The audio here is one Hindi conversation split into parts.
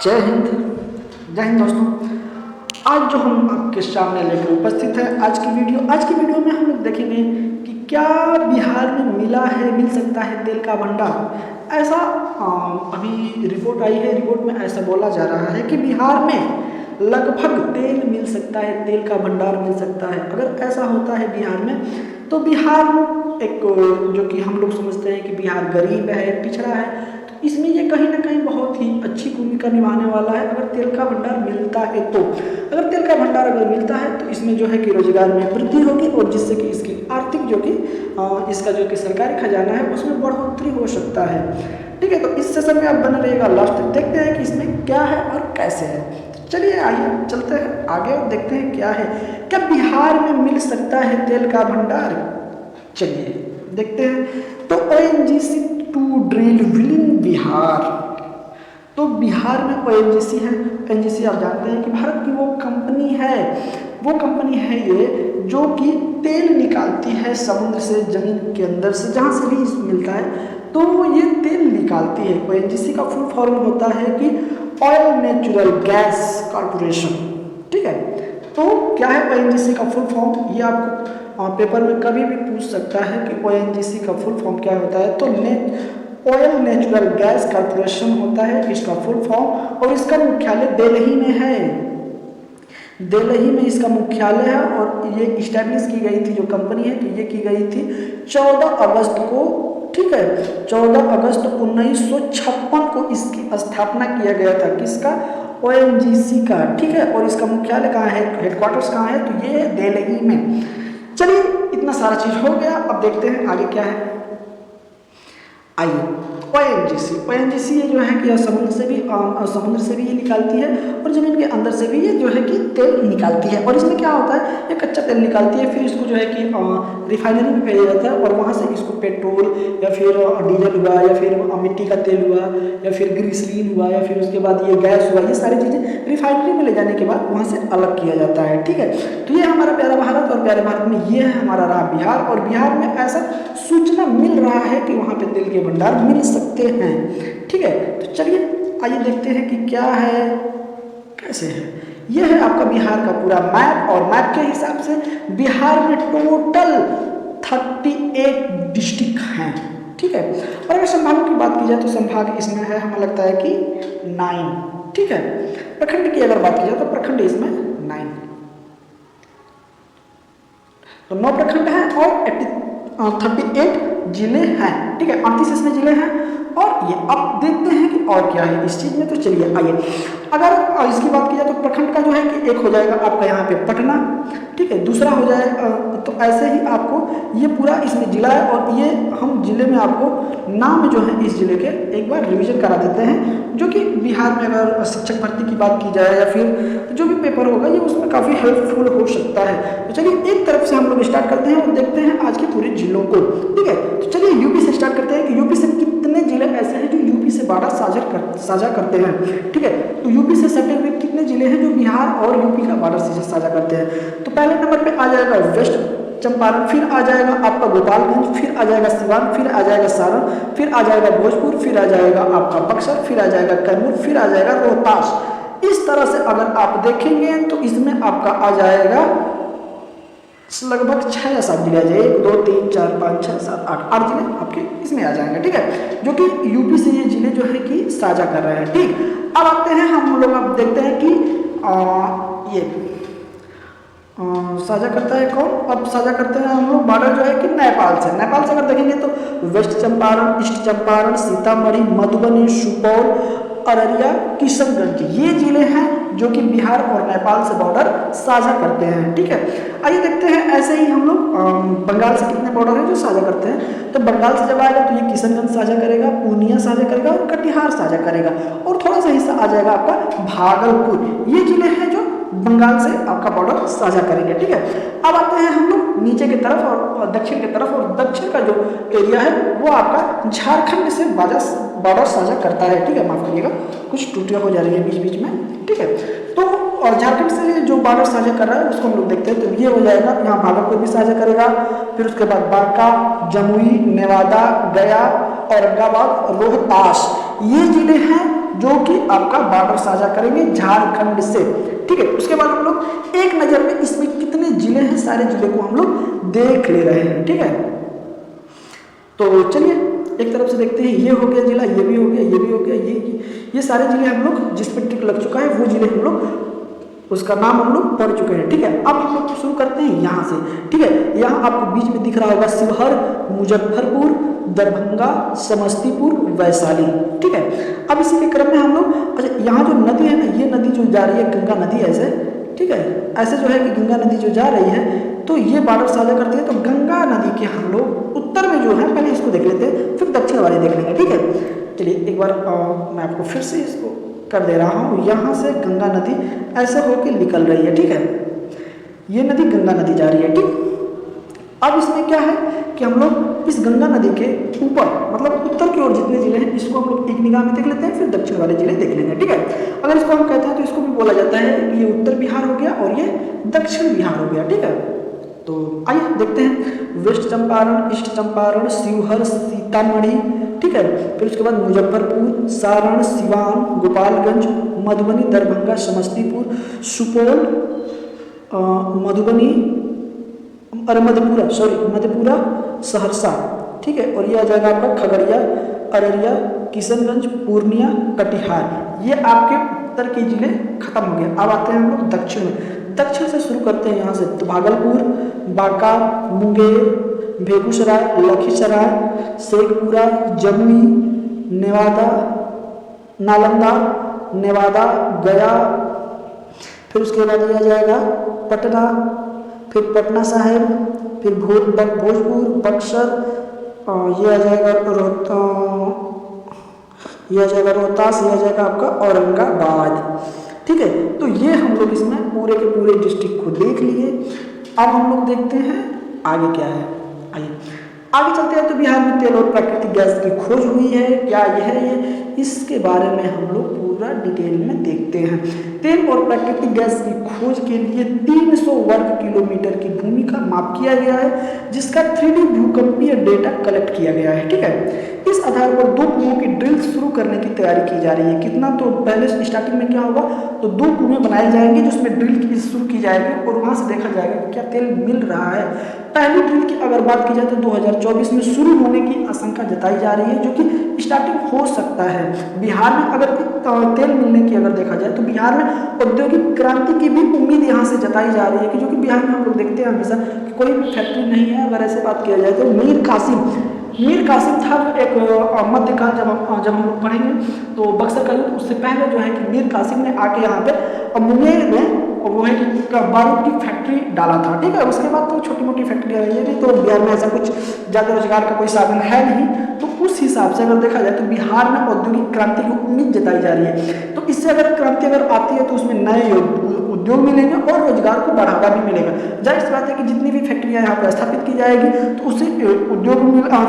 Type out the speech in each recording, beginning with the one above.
जय हिंद। जय हिंद दोस्तों। आज जो हम आपके सामने लेकर उपस्थित है आज की वीडियो में हम लोग देखेंगे कि क्या बिहार में मिल सकता है तेल का भंडार। ऐसा अभी रिपोर्ट आई है। रिपोर्ट में ऐसा बोला जा रहा है कि बिहार में लगभग तेल मिल सकता है, तेल का भंडार मिल सकता है। अगर ऐसा होता है बिहार में तो बिहार एक जो कि हम लोग समझते हैं कि बिहार गरीब है, पिछड़ा है, तो इसमें ये कहीं ना कहीं बहुत ही अच्छी भूमिका निभाने वाला है अगर तेल का भंडार मिलता है तो। अगर तेल का भंडार अगर मिलता है तो इसमें जो है कि रोजगार में वृद्धि होगी और जिससे कि इसकी आर्थिक जो कि इसका जो कि सरकारी खजाना है उसमें बढ़ोतरी हो सकता है। ठीक है, तो इस सेशन में आप बने रहिएगा लास्ट तक। देखते हैं कि इसमें क्या है और कैसे है। चलिए आइए चलते हैं आगे और देखते हैं क्या है। क्या बिहार में मिल सकता है तेल का भंडार? चलिए देखते हैं। तो ONGC to drill willing Bihar. तो बिहार में ONGC है। ONGC आप जानते हैं कि भारत की वो कंपनी है ये जो कि तेल निकालती है समुद्र से, जमीन के अंदर से, जहाँ से भी मिलता है तो ये तेल निकालती है। ONGC का फुल फॉर्म होता है कि ऑयल नेचुरल गैस कॉर्पोरेशन। ठीक है, तो क्या है ONGC का फुल फॉर्म? ये आपको पेपर में कभी भी पूछ सकता है कि ONGC का फुल फॉर्म क्या होता है। तो ऑयल नेचुरल गैस कॉर्पोरेशन होता है इसका फुल फॉर्म, और इसका मुख्यालय दिल्ली में है। दिल्ली में इसका मुख्यालय है और ये इस्टेब्लिश की गई थी जो कंपनी है, तो ये की गई थी 14 अगस्त को। ठीक है, 14 अगस्त 1956 को इसकी स्थापना किया गया था। किसका? ONGC का। ठीक है, और इसका मुख्यालय कहाँ है, हेडक्वार्टर्स कहाँ है? तो ये दिल्ली में। चलिए इतना सारा चीज हो गया, अब देखते हैं आगे क्या है। आइए ONGC ये जो है कि समुद्र से भी ये निकालती है और जमीन के अंदर से भी ये जो है कि तेल निकालती है। और इसमें क्या होता है, ये कच्चा तेल निकालती है, फिर इसको जो है कि रिफाइनरी में भेजा जाता है और वहाँ से इसको पेट्रोल या फिर डीजल हुआ या फिर मिट्टी का तेल हुआ या फिर ग्रीसलीन हुआ या फिर उसके बाद ये गैस हुआ, ये सारी चीज़ें रिफाइनरी में ले जाने के बाद वहाँ से अलग किया जाता है। ठीक है, तो ये हमारा प्यारा भारत, और प्यारे भारत में ये है हमारा रहा बिहार, और बिहार में ऐसा सूचना मिल रहा है कि वहाँ पे तेल के भंडार मिल सकते हैं। ठीक है, तो चलिए आइए देखते हैं कि क्या है कैसे है। यह है आपका बिहार का पूरा मैप, और मैप के हिसाब से बिहार में टोटल 38 डिस्ट्रिक्ट हैं। ठीक है, और अगर संभागों की बात की जाए तो संभाग इसमें है, हमें लगता है कि 9। ठीक है, प्रखंड की अगर बात की जाए तो प्रखंड इसमें 9, तो 9 प्रखंड हैं और 38 जिले हैं। ठीक है, 38 इसमें जिले हैं। और ये अब देखते हैं कि और क्या है इस चीज में। तो चलिए आइए, अगर इसकी बात की जाए तो प्रखंड का जो है कि एक हो जाएगा आपका यहाँ पे पटना। ठीक है, दूसरा हो जाएगा, तो ऐसे ही आपको ये पूरा इसमें जिला है, और ये हम जिले में आपको नाम जो है इस जिले के एक बार रिवीजन करा देते हैं, जो कि बिहार में अगर शिक्षक भर्ती की बात की जाए या फिर जो भी पेपर होगा ये उसमें काफ़ी हेल्पफुल हो सकता है। तो चलिए एक तरफ से हम लोग स्टार्ट करते हैं और देखते हैं आज के पूरे जिलों को। ठीक है, तो चलिए यूपी से स्टार्ट करते हैं कि यूपी से कितने जिले ऐसे हैं जो यूपी से बॉर्डर साझा करते हैं। ठीक है, तो यूपी से सटे हुए कितने जिले हैं जो बिहार और यूपी का बॉर्डर साझा करते हैं। तो पहले नंबर पे आ जाएगा वेस्ट चंपारण, फिर आ जाएगा आपका गोपालगंज, फिर आ जाएगा सिवान, फिर आ जाएगा सारण, फिर आ जाएगा भोजपुर, फिर आ जाएगा आपका बक्सर, फिर आ जाएगा कैमूर, फिर आ जाएगा रोहतास। इस तरह से अगर आप देखेंगे तो इसमें आपका आ जाएगा लगभग 6 या 7 जिले, 1 2 3 4 5 6 7 8 जिले आपके इसमें आ जाएंगे। ठीक है, जो कि यूपी से ये जिले जो है कि साझा कर रहे हैं। ठीक, अब आते हैं हम लोग, अब देखते हैं कि ये साझा करता है कौन। अब साझा करते हैं हम लोग बॉर्डर जो है कि नेपाल से। नेपाल से अगर देखेंगे तो वेस्ट चंपारण, ईस्ट चंपारण, सीतामढ़ी, मधुबनी, सुपौल, अररिया, किशनगंज, ये जिले हैं जो कि बिहार और नेपाल से बॉर्डर साझा करते हैं। ठीक है, आइए देखते हैं ऐसे ही हम लोग बंगाल से कितने बॉर्डर हैं जो साझा करते हैं। तो बंगाल से जब आएगा तो ये किशनगंज साझा करेगा, पूर्णिया साझा करेगा और कटिहार साझा करेगा, और थोड़ा सा हिस्सा आ जाएगा आपका भागलपुर। ये जिले हैं जो बंगाल से आपका बॉर्डर साझा करेंगे। ठीक है, अब आते हैं हम लोग नीचे की तरफ और दक्षिण की तरफ, और दक्षिण का जो एरिया है वो आपका झारखंड से बॉर्डर साझा करता है। ठीक है, माफ करिएगा कुछ त्रुटियां हो जा रही है बीच बीच में। ठीक है, तो और झारखंड से जो बॉर्डर साझा कर रहा है उसको हम लोग देखते हैं। तो ये हो जाएगा, यहाँ भागलपुर भी साझा करेगा, फिर उसके बाद बांका, जमुई, नेवादा, गया, औरंगाबाद, रोहतास, ये जिले हैं जो कि आपका बॉर्डर साझा करेंगे झारखंड से। ठीक है, उसके बाद हम लोग एक नज़र में इसमें कितने जिले हैं, सारे जिले को हम लोग देख ले रहे हैं। ठीक है, तो चलिए एक तरफ से देखते हैं, ये हो गया जिला, ये भी हो गया, ये भी हो गया, ये सारे जिले हम लोग जिस पर टिक लग चुका है वो जिले हम लोग उसका नाम हम लोग पढ़ चुके हैं। ठीक है, अब हम लोग शुरू करते हैं यहाँ से। ठीक है, यहाँ आपको बीच में दिख रहा होगा शिवहर, मुजफ्फरपुर, दरभंगा, समस्तीपुर, वैशाली। ठीक है, अब इसी के क्रम में हम लोग, अच्छा यहाँ जो नदी है ना, ये नदी जो जा रही है गंगा नदी ऐसे, ठीक है, ऐसे जो है कि गंगा नदी जो जा रही है तो ये बॉर्डर साझा करती है। तो गंगा नदी के हम लोग उत्तर में जो है, पहले इसको देख लेते हैं फिर दक्षिण वाले देख लेंगे। ठीक है, चलिए एक बार मैं आपको फिर से इसको कर दे रहा हूँ। यहाँ से गंगा नदी ऐसे होकर निकल रही है। ठीक है, ये नदी गंगा नदी जा रही है। ठीक, अब इसमें क्या है कि हम लोग इस गंगा नदी के ऊपर मतलब उत्तर की ओर जितने जिले हैं इसको हम लोग एक निगाह में देख लेते हैं, फिर दक्षिण वाले जिले देख लेंगे। ठीक है, अगर इसको हम कहते हैं तो इसको भी बोला जाता है कि ये उत्तर बिहार हो गया और ये दक्षिण बिहार हो गया। ठीक है, तो आइए देखते हैं, वेस्ट चंपारण, ईस्ट चंपारण, शिवहर, सीतामढ़ी, ठीक है, फिर उसके बाद मुजफ्फरपुर, सारण, सिवान, गोपालगंज, मधुबनी, दरभंगा, समस्तीपुर, सुपौल, मधुबनी, अरे मधेपुरा, सहरसा। ठीक है, और ये आ जाएगा आपका खगड़िया, अररिया, किशनगंज, पूर्णिया, कटिहार। ये आपके उत्तर के जिले खत्म हो गए। अब आते हैं हम लोग दक्षिण में। दक्षिण से शुरू करते हैं यहाँ से, तो भागलपुर, बांका, मुंगेर, बेगूसराय, लखीसराय, शेखपुरा, जमुई, नेवादा, नालंदा, नेवादा, गया, फिर उसके बाद ये आ जाएगा पटना, फिर पटना साहिब, फिर भोजपुर, बक्सर, ये आ जाएगा रोहतास, ये आ जाएगा आपका औरंगाबाद। ठीक है, तो ये हम लोग इसमें पूरे के पूरे डिस्ट्रिक्ट को देख लिए। अब हम लोग देखते हैं आगे क्या है। आइए आगे चलते हैं। तो बिहार में तेल और प्राकृतिक गैस की खोज हुई है, क्या यह है ये, इसके बारे में हम लोग पूरा डिटेल में देखते हैं। तेल और प्राकृतिक गैस की खोज के लिए 300 वर्ग किलोमीटर की भूमि का माप किया गया है, जिसका 3D भूकंपीय डेटा कलेक्ट किया गया है। ठीक है, इस आधार पर 2 कुओं की ड्रिल शुरू करने की तैयारी की जा रही है। कितना, तो पहले स्टार्टिंग में क्या होगा, तो 2 कुएं बनाए जाएंगे जिसमें ड्रिल शुरू की जाएगी और वहां से देखा जाएगा कि क्या तेल मिल रहा है। पहली ड्रिल की अगर बात की जाए तो 2024 में शुरू होने की आशंका जताई जा रही है, जो कि स्टार्टिंग हो सकता है। बिहार में अगर तेल मिलने की अगर देखा जाए तो बिहार में औद्योगिक क्रांति की भी उम्मीद यहाँ से जताई जा रही है कि जो कि बिहार में हम लोग देखते हैं हमेशा कि कोई भी फैक्ट्री नहीं है। अगर ऐसे बात किया जाए तो मीर कासिम था जो एक मध्यकाल जब हम लोग पढ़ेंगे तो बक्सर का युद्ध, उससे पहले जो है कि मीर कासिम ने आके यहाँ पे मुंगेर में वो है कि बारूद की फैक्ट्री डाला था। ठीक है, उसके बाद तो छोटी मोटी फैक्ट्री आई है, नहीं तो बिहार में ऐसा कुछ ज़्यादा रोजगार का कोई साधन है नहीं। तो उस हिसाब से अगर देखा जाए तो बिहार में औद्योगिक क्रांति की उम्मीद जताई जा रही है। तो इससे अगर क्रांति अगर आती है तो उसमें नए उद्योग मिलेंगे और रोजगार को बढ़ावा भी मिलेगा। जाहिर सी बात है कि जितनी भी फैक्ट्रियाँ यहाँ पर स्थापित की जाएगी तो उससे उद्योग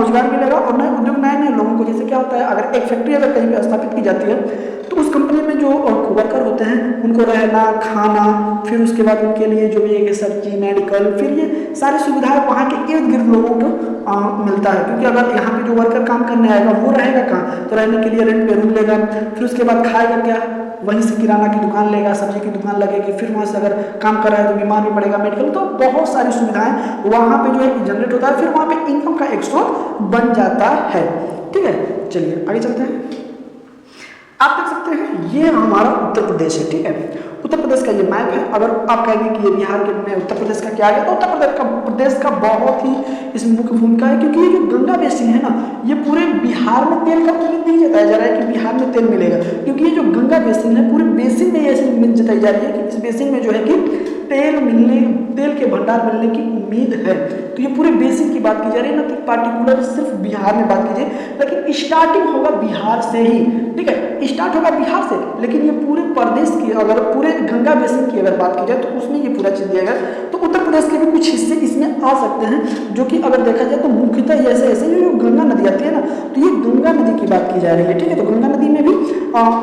रोजगार मिलेगा और नए उद्योग नए लोगों को, जैसे क्या होता है अगर एक फैक्ट्री अगर कहीं पर स्थापित की जाती है तो उस कंपनी में जो वर्कर होते हैं उनको रहना, खाना, फिर उसके बाद उनके लिए जो भी है सब्जी, मेडिकल, फिर ये सारी सुविधाएं वहाँ के इर्द गिर्द लोगों को मिलता है। क्योंकि अगर यहाँ पे जो वर्कर काम करने आएगा वो रहेगा कहाँ, तो रहने के लिए रेंट पे रूम लेगा, फिर उसके बाद खाएगा क्या, वहीं से किराना की दुकान लेगा, सब्जी की दुकान लगेगी, फिर वहाँ से अगर काम कर रहा है तो बीमार भी पड़ेगा, मेडिकल, तो बहुत सारी सुविधाएं वहाँ पे जो है जनरेट होता है, फिर वहाँ पे इनकम का एक स्रोत बन जाता है। ठीक है, चलिए आगे चलते हैं। आप देख सकते हैं ये हमारा उत्तर प्रदेश है। ठीक है, उत्तर प्रदेश का ये मैप है। अगर आप कहेंगे कि ये बिहार के में उत्तर प्रदेश का क्या है, तो उत्तर प्रदेश का बहुत ही इसमें मुख्य भूमिका है, क्योंकि ये जो गंगा बेसिन है ना, ये पूरे बिहार में तेल का उम्मीद नहीं जताया जा रहा है कि बिहार में तेल मिलेगा, क्योंकि ये जो गंगा बेसिन है पूरे बेसिन में ऐसी उम्मीद जताई जा रही है कि इस बेसिन में जो है कि तेल के भंडार मिलने की उम्मीद है। तो ये पूरे बेसिन की बात की जा रही है, ना कि पार्टिकुलर सिर्फ बिहार में बात कीजिए, लेकिन स्टार्टिंग होगा बिहार से ही। ठीक है, स्टार्ट होगा बिहार से, लेकिन ये पूरे प्रदेश की अगर पूरे गंगा बेसिन की अगर बात की जाए तो उसमें ये पूरा चीज दिया गया। तो उत्तर प्रदेश के भी कुछ हिस्से इसमें आ सकते हैं, जो कि अगर देखा जाए तो मुख्यतः ऐसे जो गंगा नदी आती है ना, तो ये गंगा नदी की बात की जा रही है। ठीक है, तो गंगा नदी में भी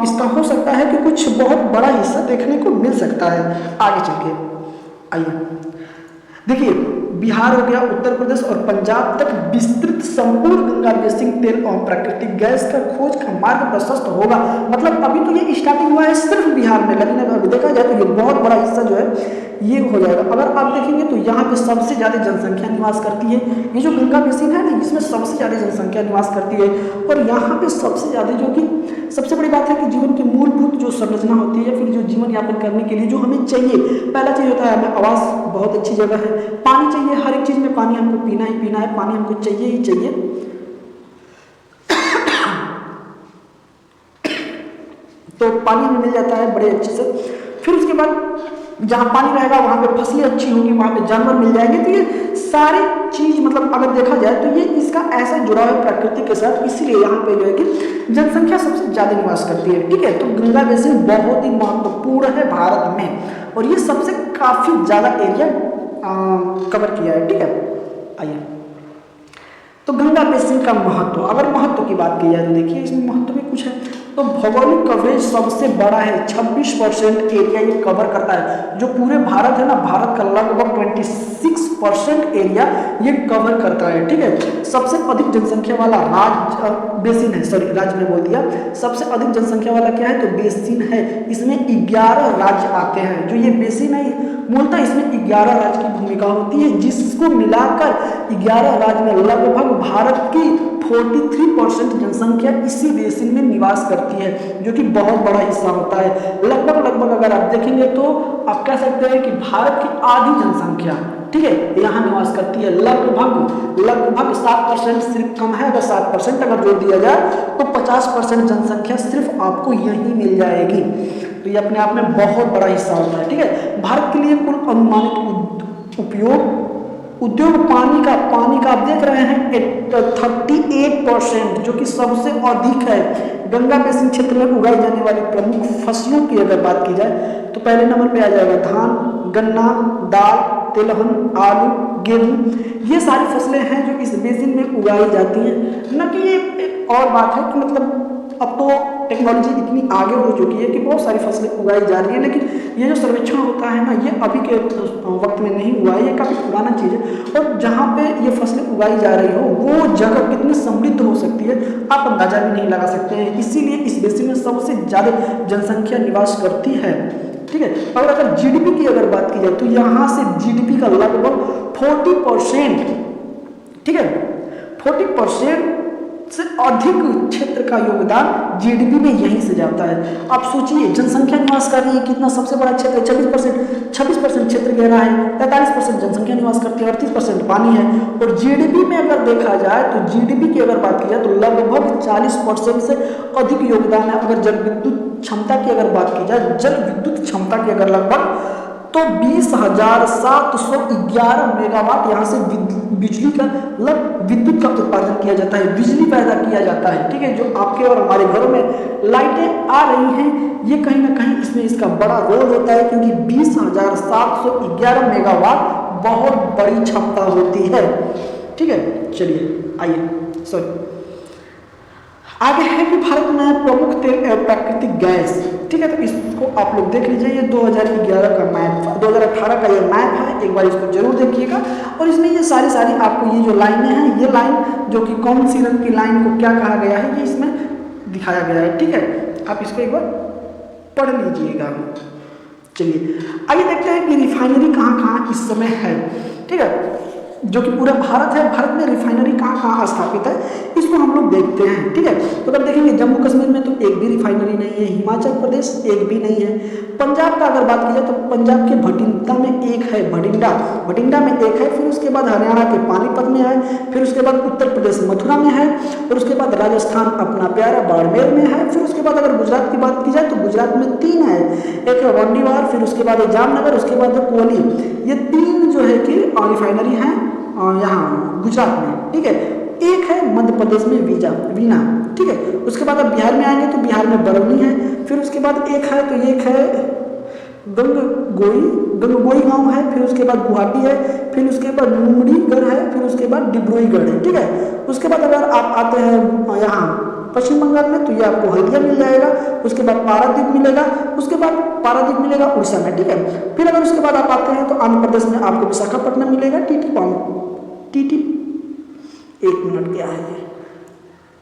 इसका हो सकता है कि कुछ बहुत बड़ा हिस्सा देखने को मिल सकता है आगे चल के। आइए देखिए, बिहार हो गया, उत्तर प्रदेश और पंजाब तक विस्तृत संपूर्ण गंगा बेसिन तेल और प्राकृतिक गैस का खोज का मार्ग प्रशस्त होगा। मतलब अभी तो ये स्टार्टिंग हुआ है सिर्फ बिहार में, लेकिन अगर देखा जाए तो ये बहुत बड़ा हिस्सा जो है ये हो जाएगा। अगर आप देखेंगे तो यहाँ पे सबसे ज़्यादा जनसंख्या निवास करती है, ये जो गंगा बेसिन है ना इसमें सबसे ज़्यादा जनसंख्या निवास करती है। और यहाँ पे सबसे ज़्यादा जो कि सबसे बड़ी बात है कि जीवन की मूलभूत जो संरचना होती है, फिर जो जीवन यापन करने के लिए जो हमें चाहिए, पहला चीज़ होता है हमें आवास, बहुत अच्छी जगह है, पानी चाहिए, हर एक चीज़ में पानी हमको पीना ही पीना है, पानी हमको चाहिए ही चाहिए। तो पानी हमें मिल जाता है बड़े अच्छे से। फिर उसके बाद जहाँ पानी रहेगा वहाँ पे फसलें अच्छी होंगी, वहाँ पे जानवर मिल जाएंगे। तो ये सारी चीज मतलब अगर देखा जाए तो ये इसका ऐसा जुड़ा है प्रकृति के साथ, इसीलिए यहाँ पे जो है कि जनसंख्या सबसे ज्यादा निवास करती है। ठीक है, तो गंगा बेसिन बहुत ही महत्वपूर्ण है भारत में और ये सबसे काफी ज्यादा एरिया कवर किया है। ठीक है, आइए तो गंगा बेसिन का महत्व, अगर महत्व की बात की जाए तो देखिए इसमें महत्व भी कुछ है। तो भौगोलिक कवरेज सबसे बड़ा है, 26% एरिया ये कवर करता है। जो पूरे भारत है ना, भारत का लगभग 26% एरिया ये कवर करता है। ठीक है, सबसे अधिक जनसंख्या वाला बेसिन है, सॉरी राज्य में बोल दिया। सबसे अधिक जनसंख्या वाला क्या है तो बेसिन है, इसमें 11 राज्य आते हैं। जो ये बेसिन है मूलतः इसमें 11 राज्य की भूमिका होती है, जिसको मिलाकर 11 राज्य में लगभग भारत की 43% जनसंख्या इसी बेसिन में निवास करती है, जो कि बहुत बड़ा हिस्सा होता है। लगभग अगर आप देखेंगे तो आप कह सकते हैं कि भारत की आधी जनसंख्या, ठीक है, यहाँ निवास करती है। लगभग 7% सिर्फ कम है। अगर 7% अगर जोड़ दिया जाए तो 50% जनसंख्या सिर्फ आपको यहीं मिल जाएगी। तो ये अपने आप में बहुत बड़ा हिस्सा होता है। ठीक है, भारत के लिए कुल अनुमानित उद्योग पानी का आप देख रहे हैं 38%, जो कि सबसे अधिक है। गंगा बेसिन क्षेत्र में उगाई जाने वाली प्रमुख फसलों की अगर बात की जाए तो पहले नंबर पे आ जाएगा धान, गन्ना, दाल, तिलहन, आलू, गेहूं। ये सारी फसलें हैं जो इस बेसिन में उगाई जाती हैं। न कि ये और बात है कि मतलब अब तो टेक्नोलॉजी इतनी आगे हो चुकी है कि बहुत सारी फसलें उगाई जा रही है, लेकिन ये जो सर्वेक्षण होता है ना, ये अभी के वक्त में नहीं हुआ है, ये काफ़ी पुराना चीज़ है। और जहाँ पे ये फसलें उगाई जा रही हो वो जगह कितनी समृद्ध हो सकती है आप अंदाजा भी नहीं लगा सकते हैं। इसीलिए इस बेसिन में सबसे ज़्यादा जनसंख्या निवास करती है। ठीक है, और अगर जीडीपी की अगर बात की जाए तो यहाँ से जीडीपी का लगभग 40%, ठीक है, 40% से अधिक क्षेत्र का योगदान जीडीपी में यहीं से जाता है। आप सोचिए जनसंख्या निवास कर रही है कितना, सबसे बड़ा क्षेत्र है 26% क्षेत्र गहरा है, 43% जनसंख्या निवास करती है, 38% पानी है। और जीडीपी में अगर देखा जाए तो जीडीपी की अगर बात की जाए तो लगभग 40% से अधिक योगदान है। अगर जल विद्युत क्षमता की अगर बात की जाए, जल विद्युत क्षमता की अगर लगभग तो 20,711 मेगावाट यहाँ से बिजली का विद्युत का उत्पादन किया जाता है, बिजली पैदा किया जाता है। ठीक है, जो आपके और हमारे घरों में लाइटें आ रही हैं, ये कहीं ना कहीं इसमें इसका बड़ा रोल होता है, क्योंकि 20,711 मेगावाट बहुत बड़ी क्षमता होती है। ठीक है, चलिए आइए आगे है कि भारत में प्रमुख तेल प्राकृतिक गैस। ठीक है, तो इसको आप लोग देख लीजिए, ये 2011 का मैप, 2018 का ये मैप है, एक बार इसको जरूर देखिएगा। और इसमें ये सारी आपको ये जो लाइनें हैं, ये लाइन जो कि कौन सी रंग की लाइन को क्या कहा गया है ये इसमें दिखाया गया है। ठीक है, आप इसको एक बार पढ़ लीजिएगा। चलिए आइए देखते हैं कि रिफाइनरी कहाँ इस समय है। ठीक है, जो कि पूरा भारत है, भारत में रिफाइनरी कहाँ स्थापित है इसको हम लोग देखते हैं। ठीक है, तो अगर देखेंगे जम्मू कश्मीर में तो एक भी रिफाइनरी नहीं है, हिमाचल प्रदेश एक भी नहीं है। पंजाब का अगर बात की जाए तो पंजाब के भटिंडा में एक है, भटिंडा में एक है। फिर उसके बाद हरियाणा के पानीपत में है, फिर उसके बाद उत्तर प्रदेश मथुरा में है, फिर उसके बाद राजस्थान अपना प्यारा बाड़मेर में है। फिर उसके बाद अगर गुजरात की बात की जाए तो गुजरात में 3 है, एक है वंडीवार, फिर उसके बाद जामनगर, उसके बाद कोहली। ये 3 जो है कि रिफाइनरी हैं यहाँ गुजरात में। ठीक है, एक है मध्य प्रदेश में वीना। ठीक है, उसके बाद अब बिहार में आएंगे तो बिहार में बरौनी है। फिर उसके बाद एक है तो एक है गंगगोई गांव है। फिर उसके बाद गुवाहाटी है, फिर उसके बाद नुमड़ीगढ़ है, फिर उसके बाद डिब्रूगढ़ है। ठीक है, उसके बाद अगर आप आते हैं यहाँ पश्चिम बंगाल में तो ये आपको हल्दिया मिल जाएगा। उसके बाद पारादीप मिलेगा, उसके बाद पारादीप मिलेगा उड़ीसा में, ठीक है। फिर अगर उसके बाद आप आते हैं तो आंध्र प्रदेश में आपको विशाखापट्टनम मिलेगा, टीटी 1 मिनट क्या है ये,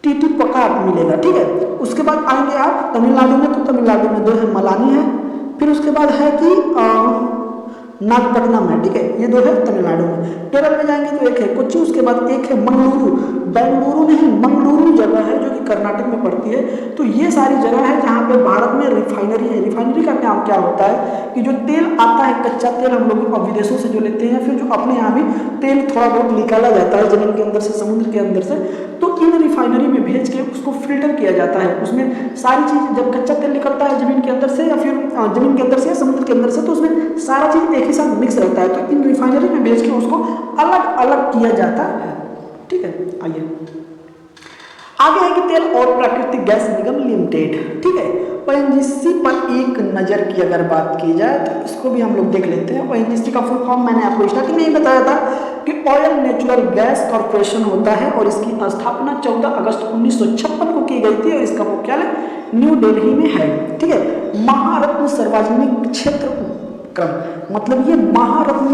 टीटीपका मिलेगा, ठीक है। उसके बाद आएंगे आप तमिलनाडु में, तो तमिलनाडु में 2 है, मलानी है। फिर उसके बाद है कि नागपट्टनम है, ठीक है, ये 2 है तमिलनाडु में। केरल में जाएंगे तो 1 है कोच्चि, उसके बाद 1 है मंगलुरु, बेंगलुरु नहीं मंगलुरु जगह है जो कि कर्नाटक में पड़ती है। तो ये सारी जगह है जहाँ पे भारत में रिफाइनरी है। रिफाइनरी का काम क्या होता है कि जो तेल आता है, कच्चा तेल हम लोग विदेशों से जो लेते हैं, फिर जो अपने यहाँ भी तेल थोड़ा बहुत निकाला जाता है जमीन के अंदर से, समुद्र के अंदर से, तो इन रिफाइनरी में भेज के उसको फिल्टर किया जाता है। उसमें सारी चीज़, जब कच्चा तेल निकलता है जमीन के अंदर से या फिर जमीन के अंदर से या समुद्र के अंदर से, तो उसमें सारा चीज़ एक ही साथ मिक्स रहता है। तो इन रिफाइनरी में भेज के उसको अलग अलग किया जाता है, ठीक है। आइए आगे है कि तेल और प्राकृतिक गैस निगम लिमिटेड, ठीक है। ओएनजीसी पर एक नज़र की अगर बात की जाए तो इसको भी हम लोग देख लेते हैं। ओएनजीसी का फुल फॉर्म मैंने आपको स्टार्टिंग में ही बताया था कि ऑयल नेचुरल गैस कॉरपोरेशन होता है और इसकी स्थापना 14 अगस्त 1956 को की गई थी और इसका मुख्यालय न्यू दिल्ली में है, ठीक है। महारत्न सार्वजनिक क्षेत्र उपक्रम, मतलब ये महारत्न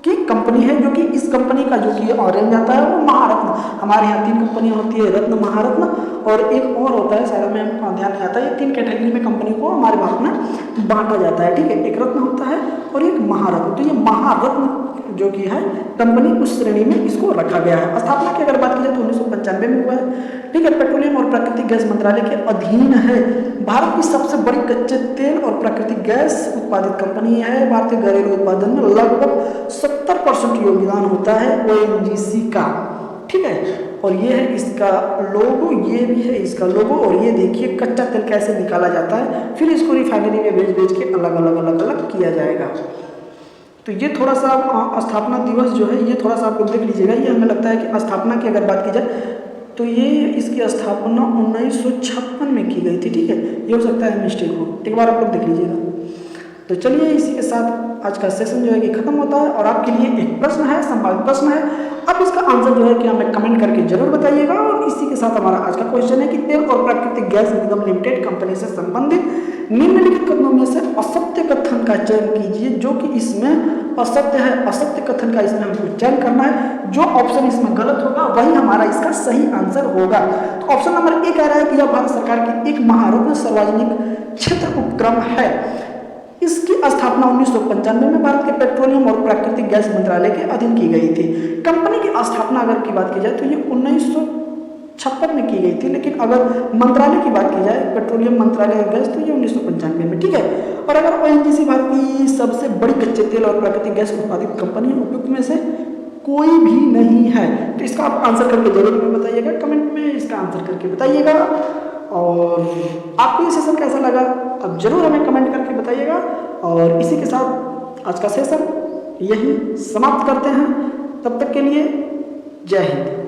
की कंपनी है, जो कि इस कंपनी का जो कि ऑरेंज आता है वो महारत्न, हमारे यहाँ 3 कंपनियां होती है, रत्न, महारत्न और एक और होता है, शायद में ध्यान नहीं आता। ये 3 कैटेगरी में कंपनी को हमारे भारत में बांटा जाता है, ठीक है। एक रत्न होता है और एक महारत्न। तो ये महारत्न जो कि है कंपनी, उस श्रेणी में इसको रखा गया है। स्थापना की अगर बात की जाए तो 1995 में हुआ है, ठीक है। पेट्रोलियम और प्राकृतिक गैस मंत्रालय के अधीन है। भारत की सबसे बड़ी कच्चे तेल और प्राकृतिक गैस उत्पादित कंपनी है। भारतीय घरेलू उत्पादन में लगभग 70% योगदान होता है ओएनजीसी का, ठीक है। और ये है इसका लोगो, ये भी है इसका लोगो। और ये देखिए कच्चा तेल कैसे निकाला जाता है, फिर इसको रिफाइनरी में भेज के अलग अलग किया जाएगा। तो ये थोड़ा सा स्थापना दिवस जो है ये थोड़ा सा आप लोग देख लीजिएगा। ये हमें लगता है कि स्थापना की अगर बात की जाए तो ये इसकी स्थापना 1956 में की गई थी, ठीक है। ये हो सकता है मिस्टेक हो, एक बार आप लोग देख लीजिएगा। तो चलिए इसी के साथ आज का सेशन जो है कि खत्म होता है और आपके लिए एक प्रश्न है, संभावित प्रश्न है। अब इसका आंसर जो है कि हमें कमेंट करके जरूर बताइएगा। और इसी के साथ हमारा आज का क्वेश्चन है कि तेल और प्राकृतिक गैस निगम लिमिटेड कंपनी से संबंधित निम्नलिखित कथनों में से असत्य कथन का चयन कीजिए जो कि इसमें असत्य है। असत्य कथन का इसमें हमको चयन करना है, जो ऑप्शन इसमें गलत होगा वही हमारा इसका सही आंसर होगा। तो ऑप्शन नंबर ए कह रहा है कि यह भारत सरकार की एक महारत्न सार्वजनिक क्षेत्र उपक्रम है। इसकी स्थापना 1995 में भारत के पेट्रोलियम और प्राकृतिक गैस मंत्रालय के अधीन की गई थी। कंपनी की स्थापना अगर की बात की जाए तो ये 1956 में की गई थी, लेकिन अगर मंत्रालय की बात की जाए पेट्रोलियम मंत्रालय गैस तो ये 1995 में, ठीक है। और अगर ओएनजीसी भारत की सबसे बड़ी कच्चे तेल और प्राकृतिक गैस उत्पादित कंपनी उपयुक्त में से कोई भी नहीं है। तो इसका आप आंसर करके जरूर हमें बताइएगा, कमेंट में इसका आंसर करके बताइएगा। और आपको ये सेशन कैसा लगा अब जरूर हमें कमेंट करके बताइएगा। और इसी के साथ आज का सेशन यही समाप्त करते हैं। तब तक के लिए जय हिंद।